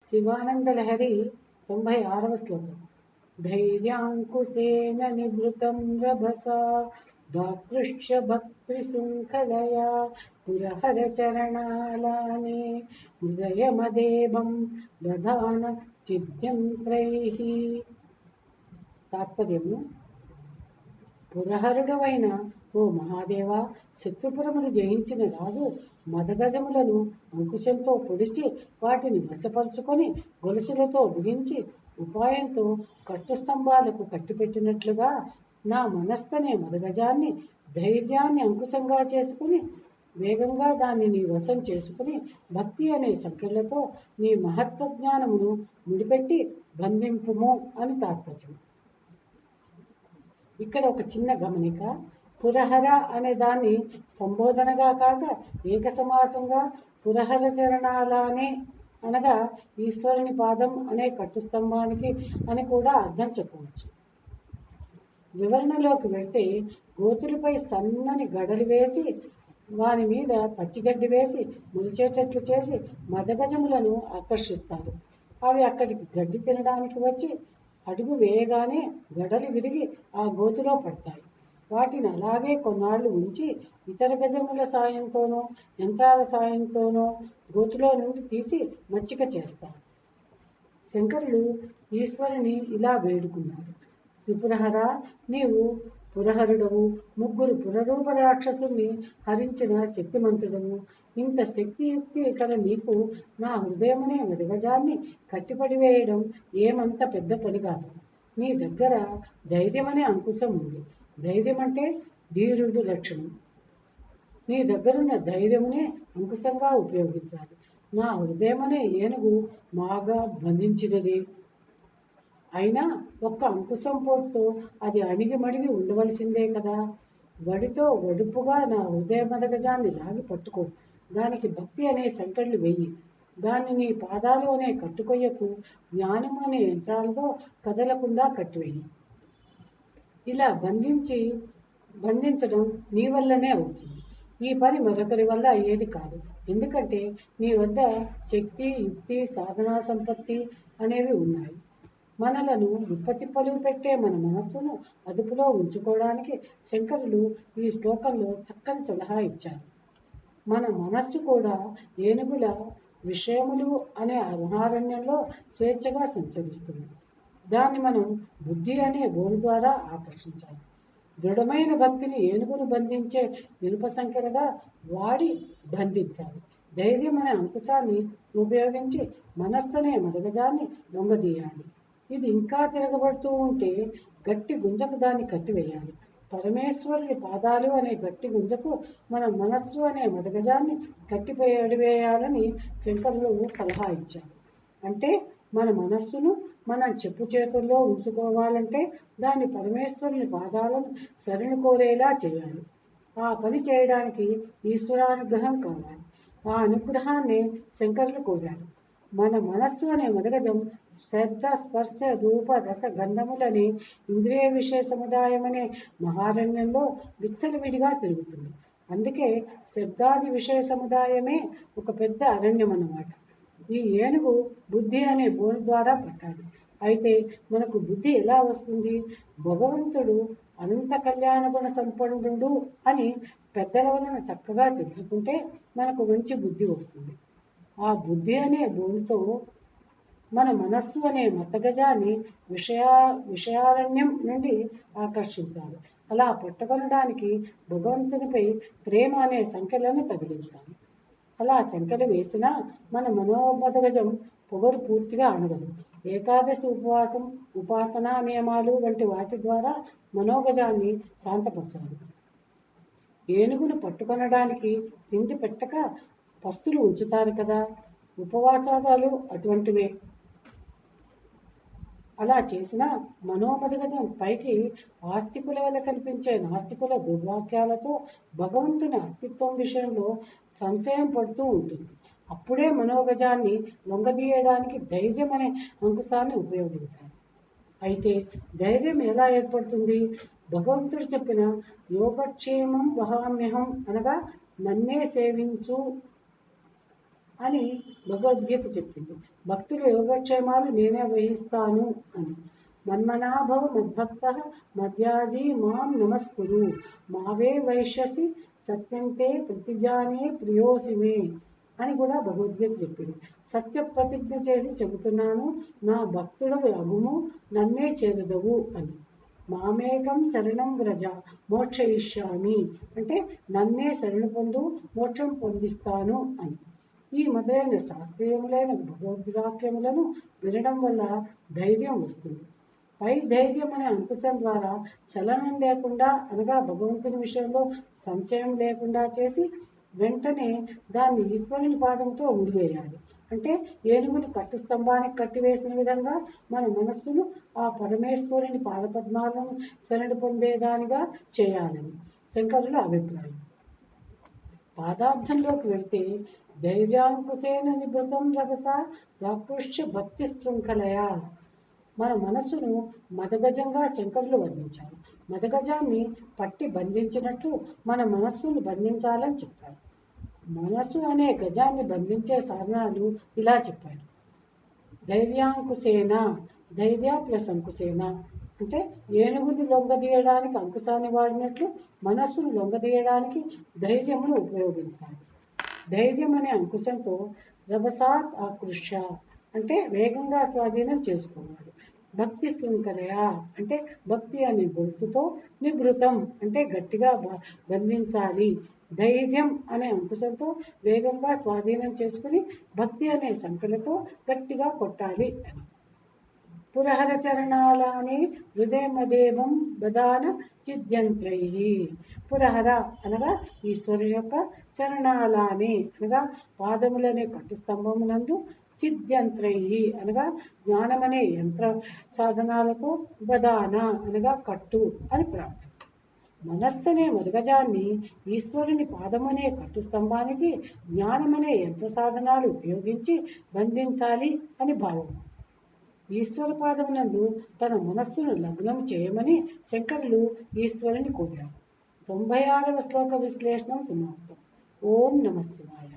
శివానంద లహరి 96వ శ్లోకం. ధైర్యాంకుశేన నివృతం రభసా దాకృష్య భక్తిశృంఖలయా పురహర చరణాలానే హృదయమదేవం దధాన చిద్యంత్రైః. తాత్పర్యము: పురహరుడవైన ఓ మహాదేవ, శత్రుపురమును జయించిన రాజు మదగజములను అంకుశంతో పొడిచి వాటిని వశపరుచుకొని గొలుసులతో బిగించి ఉపాయంతో కట్టుస్తంభాలకు కట్టిపెట్టినట్లుగా నా మనస్సనే మదగజాన్ని, ధైర్యాన్ని అంకుశంగా చేసుకుని వేగంగా దాన్ని నీ వశం చేసుకుని భక్తి అనే సంఖ్యలతో నీ మహత్వజ్ఞానమును ముడిపెట్టి బంధింపుము అని తాత్పర్యం. ఇక్కడ ఒక చిన్న గమనిక. పురహర అనే దాన్ని సంబోధనగా కాక ఏక సమాసంగా పురహర చరణాలానే అనగా ఈశ్వరుని పాదం అనే కట్టుస్తంభానికి అని కూడా అర్థం చెప్పవచ్చు. వివరణలోకి వెళ్తే, గోతులపై సన్నని గడలు వేసి వాని మీద పచ్చిగడ్డి వేసి మొలిచేటట్లు చేసి మదగజములను ఆకర్షిస్తారు. అవి అక్కడికి గడ్డి తినడానికి వచ్చి అడుగు వేయగానే గడలు విరిగి ఆ గోతులో పడతాయి. వాటిని అలాగే కొన్నాళ్లు ఉంచి ఇతర గజముల సాయంతోనో యంత్రాల సాయంతోనో గోతులో నుండి తీసి మచ్చిక చేస్తారు. శంకరులు ఈశ్వరుని ఇలా వేడుకున్నారు: త్రిపురహర, నీవు పురహరుడవు, ముగ్గురు పురరూప రాక్షసుల్ని హరించిన శక్తిమంతుడవు. ఇంత శక్తియుక్తి గల నీకు నా హృదయమనే మదగజాన్ని కట్టిపడివేయడం ఏమంత పెద్ద పని కాదు. నీ దగ్గర ధైర్యమనే అంకుశం ఉంది. ధైర్యం అంటే ధీరుడు లక్షణం. నీ దగ్గరున్న ధైర్యమునే అంకుశంగా ఉపయోగించాలి. నా హృదయమనే ఏనుగు మాగా బంధించినది. అయినా ఒక్క అంకుశం పోటుతో అది అణిగిమణిగి ఉండవలసిందే కదా. వడితో వడుపుగా నా హృదయ మదగజాన్ని లాగి పట్టుకో. దానికి భక్తి అనే సంకెళ్ళు వెయ్యి. దాన్ని నీ పాదాలు అనే కట్టుకొయ్యకు జ్ఞానం అనే యంత్రాలతో కదలకుండా కట్టివేయి. ఇలా బంధించడం నీ వల్లనే అవుతుంది. ఈ పని మరొకరి వల్ల అయ్యేది కాదు. ఎందుకంటే నీ వద్ద శక్తి, యుక్తి, సాధనా సంపత్తి అనేవి ఉన్నాయి. మనలను విప్పతిప్పలు పెట్టే మన మనస్సును అదుపులో ఉంచుకోవడానికి శంకరులు ఈ శ్లోకంలో చక్కని సలహా ఇచ్చారు. మన మనస్సు కూడా ఏనుగుల విషయములు అనే మహారణ్యంలో స్వేచ్ఛగా సంచరిస్తుంది. దాన్ని మనం బుద్ధి అనే గోలు ద్వారా ఆకర్షించాలి. దృఢమైన భక్తిని ఏనుగును బంధించే ఇనుప సంఖ్యలుగా వాడి బంధించాలి. ధైర్యం అనే అంకుశాన్ని ఉపయోగించి మనస్సు అనే మదగజాన్ని లొంగదీయాలి. ఇది ఇంకా తిరగబడుతూ ఉంటే గట్టి గుంజకు దాన్ని కట్టివేయాలి. పరమేశ్వరుని పాదాలు అనే గట్టి గుంజకు మన మనస్సు అనే మదగజాన్ని కట్టివేయాలని శంకరులు సలహా ఇచ్చారు. అంటే మన మనస్సును మనం చెప్పు చేతుల్లో ఉంచుకోవాలంటే దాన్ని పరమేశ్వరుని పాదాలను శరణు కోరేలా చేయాలి. ఆ పని చేయడానికి ఈశ్వరానుగ్రహం కావాలి. ఆ అనుగ్రహాన్ని శంకరులు కోరారు. మన మనస్సు అనే మదగజం శబ్ద, స్పర్శ, రూప, రస, గంధములని ఇంద్రియ విషయ సముదాయం అనే మహారణ్యంలో విచ్చలవిడిగా తిరుగుతుంది. అందుకే శబ్దాది విషయ సముదాయమే ఒక పెద్ద అరణ్యం అన్నమాట. ఈ ఏనుగు బుద్ధి అనే బోను ద్వారా పట్టాలి. అయితే మనకు బుద్ధి ఎలా వస్తుంది? భగవంతుడు అనంత కళ్యాణ గుణ సంపన్నుడు అని పెద్దల వలన చక్కగా తెలుసుకుంటే మనకు మంచి బుద్ధి వస్తుంది. ఆ బుద్ధి అనే బోనుతో మన మనస్సు అనే మతగజాన్ని విషయారణ్యం నుండి ఆకర్షించాలి. అలా పట్టుకొనడానికి భగవంతునిపై ప్రేమ అనే సంఖ్యలను తగిలించాలి. అలా సంఖ్యలు వేసినా మన మనోమదగజం పొగరు పూర్తిగా అణగదు. ఏకాదశి ఉపవాసం, ఉపాసనా నియమాలు వంటి వాటి ద్వారా మనోగజాన్ని శాంతపరచాలి. ఏనుగును పట్టుకొనడానికి తిండి పెట్టక పస్తులు ఉంచుతారు కదా, ఉపవాసాలు అటువంటివే. అలా చేసిన మనోమదగజం పైకి ఆస్తికుల వల్ల కనిపించే నాస్తికుల దుర్వాక్యాలతో భగవంతుని అస్తిత్వం విషయంలో సంశయం పడుతూ ఉంటుంది. అప్పుడే మనోగజాన్ని లొంగదీయడానికి ధైర్యం అనే అంకుశాన్ని ఉపయోగించాలి. అయితే ధైర్యం ఎలా ఏర్పడుతుంది? భగవంతుడు చెప్పిన యోగక్షేమం వహామ్యహం అనగా నన్నే సేవించు అని భగవద్గీత చెప్పింది. భక్తుల యోగక్షేమాలు నేనే వహిస్తాను అని. మన్మనాభవ మద్భక్త మధ్యాజీ మాం నమస్కురు మావే వైశ్యసి సత్యంతే ప్రతిజానే ప్రియోసిమే అని కూడా భగవద్గీత చెప్పింది. సత్య ప్రతిజ్ఞ చేసి చెబుతున్నాను, నా భక్తుడవు అగుము, నన్నే చేరుదవు అని. మామేకం శరణం వ్రజ మోక్షయిష్యామి అంటే నన్నే శరణు పొందు, మోక్షం పొందిస్తాను అని. ఈ మొదలైన శాస్త్రీయములైన భగవద్వాక్యములను వినడం వల్ల ధైర్యం వస్తుంది. పై ధైర్యం అనే అంకుశం ద్వారా చలనం లేకుండా అనగా భగవంతుని విషయంలో సంశయం లేకుండా చేసి వెంటనే దాన్ని ఈశ్వరుని పాదంతో ఉడివేయాలి. అంటే ఏనుగుని కట్టు స్తంభానికి కట్టివేసిన విధంగా మన మనస్సును ఆ పరమేశ్వరుని పాదపద్మాలను శరణు పొందేదానిగా చేయాలని శంకరుల అభిప్రాయం. పాదార్థంలోకి వెళ్తే ధైర్యాంకుశేన నిభృతం రభస రాకృష్య భక్తి శృంఖలయ. మన మనస్సును మదగజంగా శంకరులు వర్ణించారు. మదగజాన్ని పట్టి బంధించినట్లు మన మనస్సును బంధించాలని చెప్పారు. మనస్సు అనే గజాన్ని బంధించే సాధనాలు ఇలా చెప్పారు. ధైర్యాంకుశేన, ధైర్య ప్లస్ అంకుశేన అంటే ఏనుగుని లొంగదీయడానికి అంకుశాన్ని వాడినట్లు మనస్సును లొంగదీయడానికి ధైర్యమును ఉపయోగించాలి. ధైర్యం అనే అంకుశంతో రభసాత్ ఆకృష్య అంటే వేగంగా స్వాధీనం చేసుకోవాలి. భక్తి శృంఖలయ అంటే భక్తి అనే గొలుసుతో, నిభృతం అంటే గట్టిగా బంధించాలి. ధైర్యం అనే అంకుశంతో వేగంగా స్వాధీనం చేసుకుని భక్తి అనే సంఖ్యలతో గట్టిగా కొట్టాలి అని. పురహర చరణాలని హృదయమదేవం బదాన చిద్యంత్రై. పురహర అనగా ఈశ్వరు యొక్క చరణాలని అనగా పాదములనే కట్టుస్తంభమునందు, చిద్యంత్రై అనగా జ్ఞానమనే యంత్ర సాధనాలతో, బదాన అనగా కట్టు అని ప్రార్థన. మనస్సనే మదగజాన్ని ఈశ్వరుని పాదమనే కట్టుస్తంభానికి జ్ఞానమనే యంత్ర సాధనాలు ఉపయోగించి బంధించాలి అని భావం. ఈశ్వర పాదమునందు తన మనస్సును లగ్నం చేయమని శంకరులు ఈశ్వరుని కోరారు. 96వ శ్లోక విశ్లేషణం సమాప్తం. ఓం నమః శివాయ.